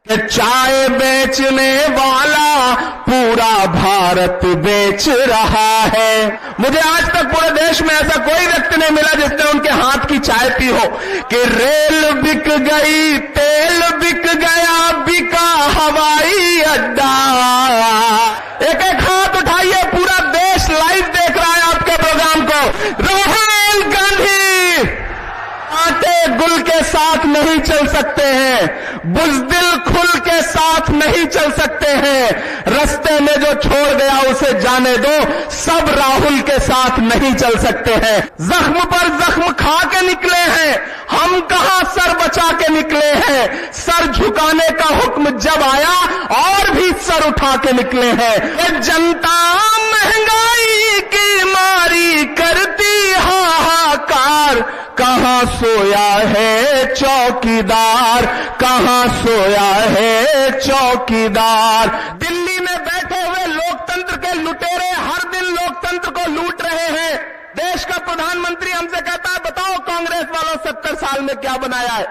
कि चाय बेचने वाला पूरा भारत बेच रहा है। मुझे आज तक पूरे देश में ऐसा कोई व्यक्ति नहीं मिला जिसने उनके हाथ की चाय पी हो कि रेल बिक गई, तेल बिक गया, बिका हवाई अड्डा। एक एक हाथ उठाइए, पूरा देश लाइव देख रहा है आपके प्रोग्राम को। राहुल गांधी आटे गुल के साथ नहीं चल सकते हैं, बुज़दिल खुल के साथ नहीं चल सकते हैं। रास्ते में जो छोड़ गया उसे जाने दो, सब राहुल के साथ नहीं चल सकते हैं। जख्म पर जख्म खा के निकले हैं, हम कहां सर बचा के निकले हैं। सर झुकाने का हुक्म जब आया और भी सर उठा के निकले हैं। ये जनता महंगाई की मारी करती हाहाकार, कहां सोया है चौकीदार, कहां सोया है चौकीदार। दिल्ली में बैठे हुए लोकतंत्र के लुटेरे हर दिन लोकतंत्र को लूट रहे हैं। देश का प्रधानमंत्री हमसे कहता है बताओ कांग्रेस वालों 70 साल में क्या बनाया है।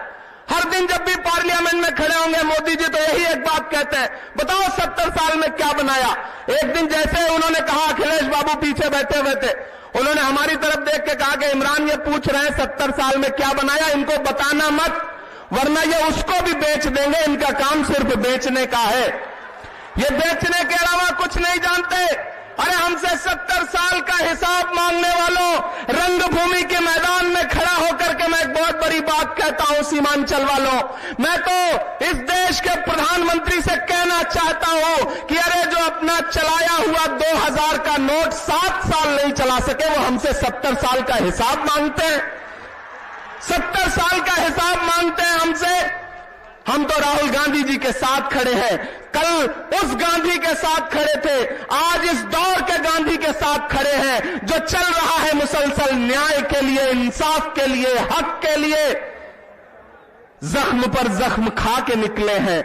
हर दिन जब भी पार्लियामेंट में खड़े होंगे मोदी जी तो यही एक बात कहते हैं, बताओ 70 साल में क्या बनाया। एक दिन जैसे उन्होंने कहा, अखिलेश बाबू पीछे बैठे हुए थे, उन्होंने हमारी तरफ देख के कहा कि इमरान ये पूछ रहे हैं 70 साल में क्या बनाया, इनको बताना मत वरना ये उसको भी बेच देंगे। इनका काम सिर्फ बेचने का है, ये बेचने के अलावा कुछ नहीं जानते। अरे हमसे 70 साल का हिसाब मांगने वालों, रंगभूमि के मैदान में खड़ा होकर के मैं एक बहुत बड़ी बात कहता हूं सीमांचल वालों, मैं तो इस देश के प्रधानमंत्री से कहना चाहता हूं कि अरे जो अपना चलाया हुआ 2000 का नोट 7 साल नहीं चला सके वो हमसे 70 साल का हिसाब मांगते हैं। 70 साल का हिसाब मांगते हैं हमसे। हम तो राहुल गांधी जी के साथ खड़े हैं, कल उस गांधी के साथ खड़े थे, आज इस दौर के गांधी के साथ खड़े हैं जो चल रहा है मुसलसल न्याय के लिए, इंसाफ के लिए, हक के लिए। जख्म पर जख्म खा के निकले हैं,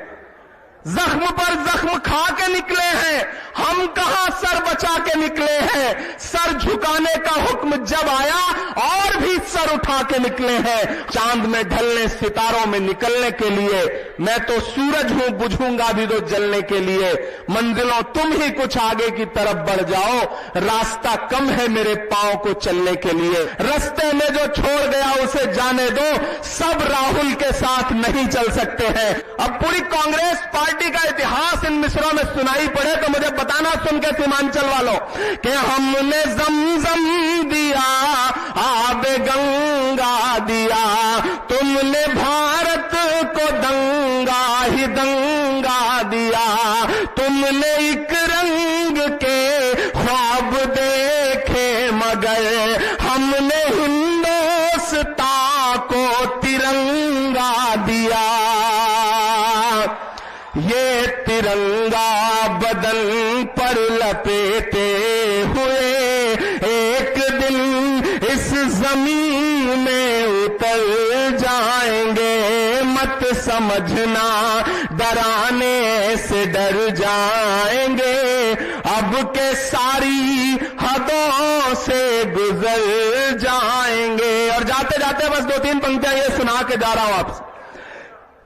जख्म पर जख्म खा के निकले हैं। हम कहां सर बचा के निकले हैं। सर झुकाने का हुक्म जब आया और भी सर उठा के निकले हैं। चांद में ढलने, सितारों में निकलने के लिए मैं तो सूरज हूं, बुझूंगा भी तो जलने के लिए। मंजिलों तुम ही कुछ आगे की तरफ बढ़ जाओ, रास्ता कम है मेरे पांव को चलने के लिए। रास्ते में जो छोड़ गया उसे जाने दो, सब राहुल के साथ नहीं चल सकते हैं। अब पूरी कांग्रेस पार्टी का इतिहास इन मिसरों में सुनाई पड़े तो मुझे बताना सुन के सीमांचल वालों कि हमने जमजम दिया, आबे गंगा दिया, तुमने भारत को दंगा ही दंगा दिया। तुमने एक रंग के ख्वाब देखे मगर हमने हिंदुस्तान को तिरंगा दिया। ये तिरंगा बदन पर लपेटे हुए एक दिन इस जमीन में उतर जाएंगे। मत समझना डराने से डर जाएंगे, अब के सारी हदों से गुजर जाएंगे। और जाते जाते बस 2-3 पंक्तियां ये सुना के जा रहा हूं आपसे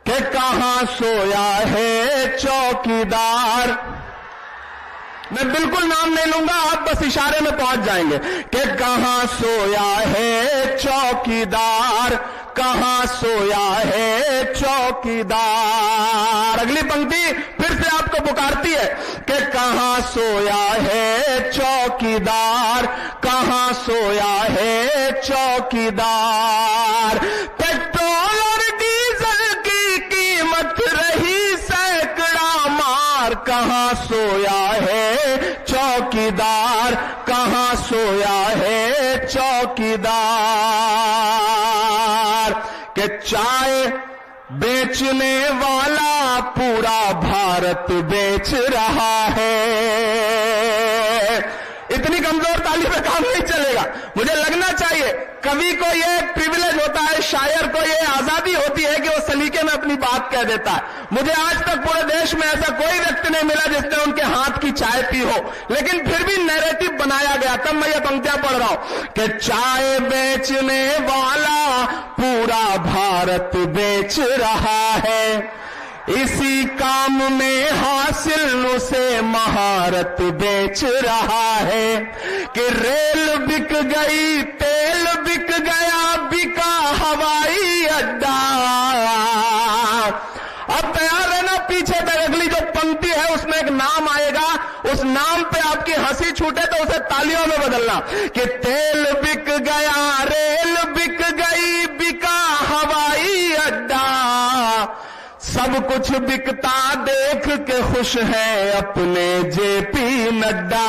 कि कहां सोया है चौकीदार। मैं बिल्कुल नाम नहीं लूंगा, आप बस इशारे में पहुंच जाएंगे कि कहां सोया है चौकीदार, कहां सोया है चौकीदार। अगली पंक्ति फिर से आपको पुकारती है कि कहां सोया है चौकीदार, कहां सोया है चौकीदार। पेट्रोल और डीजल की कीमत रही सैकड़ा मार, कहां सोया है चौकीदार, कहां सोया है चौकीदार। कि चाय बेचने वाला पूरा भारत बेच रहा है। इतनी कमजोर ताली पे काम नहीं चलेगा। मुझे लगना चाहिए कवि को ये प्रिविलेज होता है, शायर को ये आजादी होती है कि वो सलीके में अपनी बात कह देता है। मुझे आज तक पूरे देश में ऐसा कोई व्यक्ति नहीं मिला जिसने उनके हाथ की चाय पी हो, लेकिन फिर भी नैरेटिव बनाया गया। तब मैं ये पंक्तियां पढ़ रहा हूं कि चाय बेचने वाला पूरा भारत बेच रहा है। इसी काम में हासिल उसे महारत बेच रहा है कि रेल बिक गई, तेल बिक गया, बिका हवाई अड्डा। अब तैयार रहना, पीछे तक अगली जो पंक्ति है उसमें एक नाम आएगा, उस नाम पे आपकी हंसी छूटे तो उसे तालियों में बदलना कि तेल बिक गया, रेल बिक गई, बिका हवाई अड्डा। सब कुछ बिकता देख के खुश है अपने जेपी नड्डा।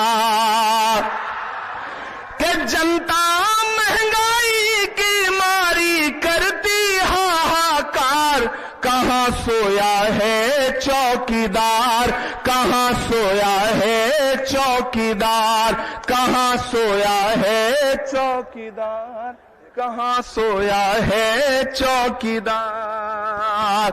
कि जनता महंगाई की मारी करती हाहाकार, कहां सोया है चौकीदार, कहां सोया है चौकीदार, कहां सोया है चौकीदार, कहां सोया है चौकीदार।